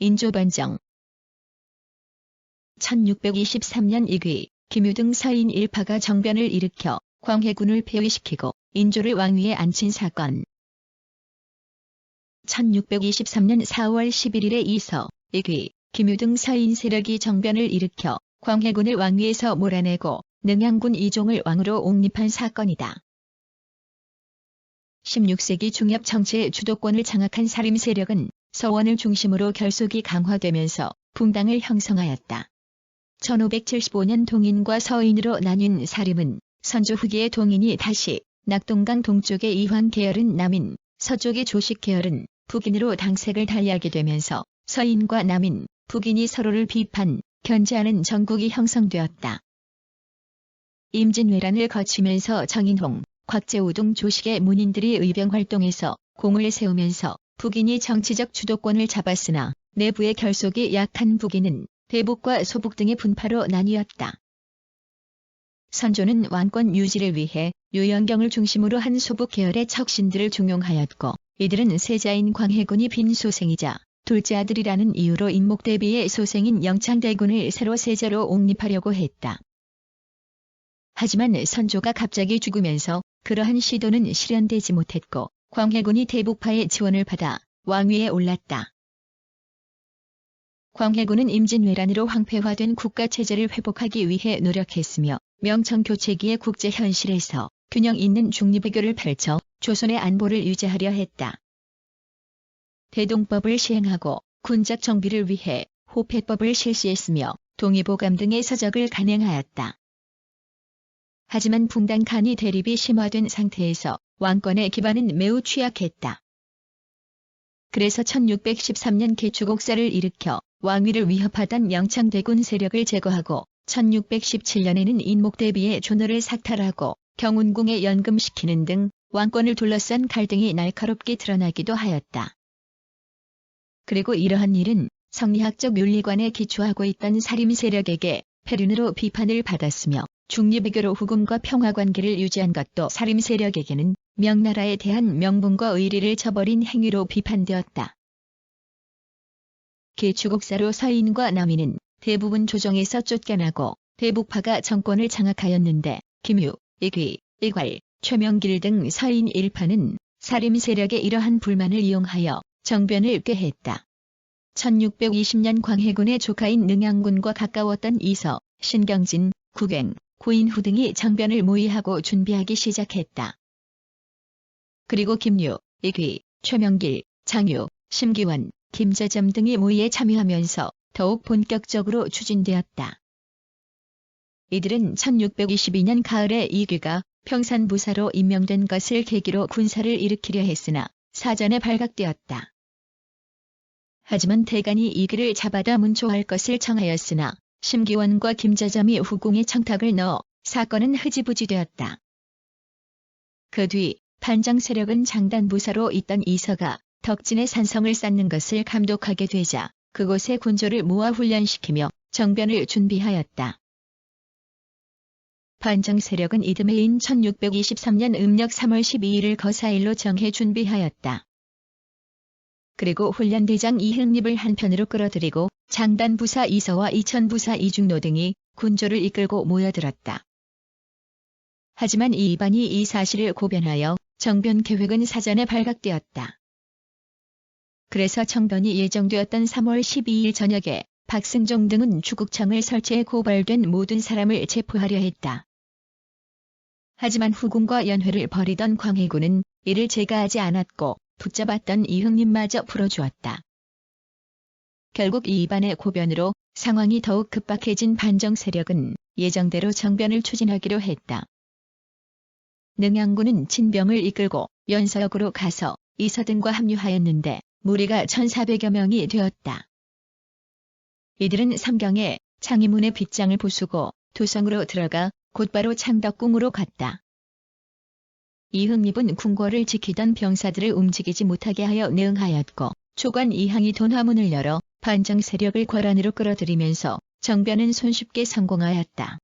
인조반정. 1623년 이귀, 김유 등 서인 일파가 정변을 일으켜 광해군을 폐위시키고 인조를 왕위에 앉힌 사건. 1623년 4월 11일에 이서, 이귀, 김유 등 서인 세력이 정변을 일으켜 광해군을 왕위에서 몰아내고 능양군 이종을 왕으로 옹립한 사건이다. 16세기 중엽 정치의 주도권을 장악한 사림 세력은 서원을 중심으로 결속이 강화되면서 붕당을 형성하였다. 1575년 동인과 서인으로 나뉜 사림은 선조 후기의 동인이 다시 낙동강 동쪽의 이황 계열은 남인, 서쪽의 조식 계열은 북인으로 당색을 달리하게 되면서 서인과 남인, 북인이 서로를 비판, 견제하는 정국이 형성되었다. 임진왜란을 거치면서 정인홍, 곽재우 등 조식의 문인들이 의병활동에서 공을 세우면서 북인이 정치적 주도권을 잡았으나 내부의 결속이 약한 북인은 대북과 소북 등의 분파로 나뉘었다. 선조는 왕권 유지를 위해 유영경을 중심으로 한 소북 계열의 척신들을 중용하였고 이들은 세자인 광해군이 빈소생이자 둘째 아들이라는 이유로 임목대비의 소생인 영창대군을 새로 세자로 옹립하려고 했다. 하지만 선조가 갑자기 죽으면서 그러한 시도는 실현되지 못했고 광해군이 대북파의 지원을 받아 왕위에 올랐다. 광해군은 임진왜란으로 황폐화된 국가체제를 회복하기 위해 노력했으며 명청교체기의 국제 현실에서 균형 있는 중립외교를 펼쳐 조선의 안보를 유지하려 했다. 대동법을 시행하고 군작 정비를 위해 호패법을 실시했으며 동의보감 등의 서적을 간행하였다. 하지만 붕당 간이 대립이 심화된 상태에서 왕권의 기반은 매우 취약했다. 그래서 1613년 개추곡사를 일으켜 왕위를 위협하던 영창대군 세력을 제거하고 1617년에는 인목대비의 존호를 삭탈하고 경운궁에 연금시키는 등 왕권을 둘러싼 갈등이 날카롭게 드러나기도 하였다. 그리고 이러한 일은 성리학적 윤리관에 기초하고 있던 사림 세력에게 패륜으로 비판을 받았으며 중립외교로 후금과 평화관계를 유지한 것도 사림 세력에게는 명나라에 대한 명분과 의리를 저버린 행위로 비판되었다. 개추곡사로 서인과 남인은 대부분 조정에서 쫓겨나고 대북파가 정권을 장악하였는데 김유, 이귀, 이괄, 최명길 등 서인 일파는 사림 세력의 이러한 불만을 이용하여 정변을 꾀했다. 1620년 광해군의 조카인 능양군과 가까웠던 이서, 신경진, 국행, 고인후 등이 정변을 모의하고 준비하기 시작했다. 그리고 김유, 이귀, 최명길, 장유, 심기원, 김재점 등이 모의에 참여하면서 더욱 본격적으로 추진되었다. 이들은 1622년 가을에 이귀가 평산부사로 임명된 것을 계기로 군사를 일으키려 했으나 사전에 발각되었다. 하지만 대간이 이귀를 잡아다 문초할 것을 청하였으나 심기원과 김재점이 후궁에 청탁을 넣어 사건은 흐지부지되었다. 그 뒤 반정 세력은 장단부사로 있던 이서가 덕진의 산성을 쌓는 것을 감독하게 되자 그곳에 군조를 모아 훈련시키며 정변을 준비하였다. 반정 세력은 이듬해인 1623년 음력 3월 12일을 거사일로 정해 준비하였다. 그리고 훈련대장 이흥립을 한편으로 끌어들이고 장단부사 이서와 이천부사 이중노 등이 군조를 이끌고 모여들었다. 하지만 이반이 이 사실을 고변하여 정변 계획은 사전에 발각되었다. 그래서 정변이 예정되었던 3월 12일 저녁에 박승종 등은 주국청을 설치해 고발된 모든 사람을 체포하려 했다. 하지만 후궁과 연회를 벌이던 광해군은 이를 제거하지 않았고 붙잡았던 이흥립마저 풀어주었다. 결국 이반의 고변으로 상황이 더욱 급박해진 반정 세력은 예정대로 정변을 추진하기로 했다. 능양군은 친병을 이끌고 연서역으로 가서 이서 등과 합류하였는데 무리가 1,400여 명이 되었다. 이들은 삼경에 창의문의 빗장을 부수고 도성으로 들어가 곧바로 창덕궁으로 갔다. 이흥립은 궁궐을 지키던 병사들을 움직이지 못하게 하여 내응하였고 초관 이항이 돈화문을 열어 반정 세력을 궐안으로 끌어들이면서 정변은 손쉽게 성공하였다.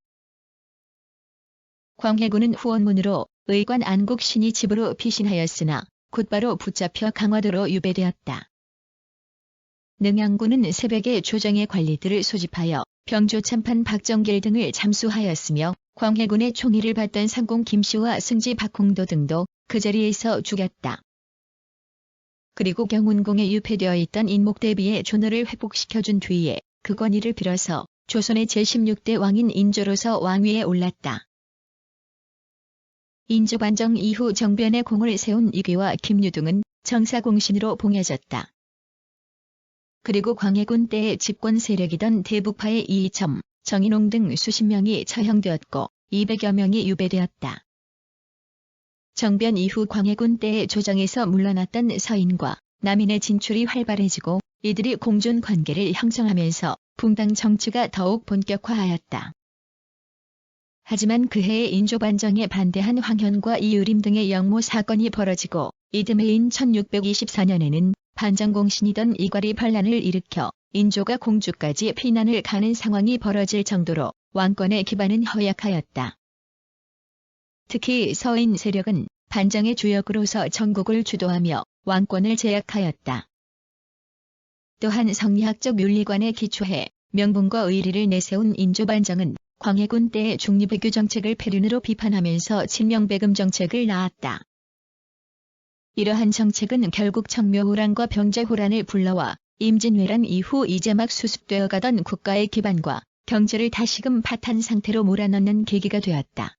광해군은 후원문으로 의관 안국신이 집으로 피신하였으나 곧바로 붙잡혀 강화도로 유배되었다. 능양군은 새벽에 조정의 관리들을 소집하여 병조 참판 박정길 등을 잠수하였으며 광해군의 총의를 받던 상공 김씨와 승지 박홍도 등도 그 자리에서 죽였다. 그리고 경운궁에 유폐되어 있던 인목대비의 존호를 회복시켜준 뒤에 그 권위를 빌어서 조선의 제16대 왕인 인조로서 왕위에 올랐다. 인조반정 이후 정변의 공을 세운 이귀와 김유등은 정사공신으로 봉해졌다. 그리고 광해군 때의 집권 세력이던 대북파의 이이첨, 정인홍 등 수십 명이 처형되었고 200여 명이 유배되었다. 정변 이후 광해군 때의 조정에서 물러났던 서인과 남인의 진출이 활발해지고 이들이 공존 관계를 형성하면서 붕당 정치가 더욱 본격화하였다. 하지만 그해에 인조반정에 반대한 황현과 이유림 등의 영모 사건이 벌어지고 이듬해인 1624년에는 반정공신이던 이괄이 반란을 일으켜 인조가 공주까지 피난을 가는 상황이 벌어질 정도로 왕권의 기반은 허약하였다. 특히 서인 세력은 반정의 주역으로서 전국을 주도하며 왕권을 제약하였다. 또한 성리학적 윤리관에 기초해 명분과 의리를 내세운 인조반정은 광해군 때의 중립외교 정책을 폐륜으로 비판하면서 칠명배금 정책을 낳았다. 이러한 정책은 결국 청묘호란과 병제호란을 불러와 임진왜란 이후 이제 막 수습되어 가던 국가의 기반과 경제를 다시금 파탄 상태로 몰아넣는 계기가 되었다.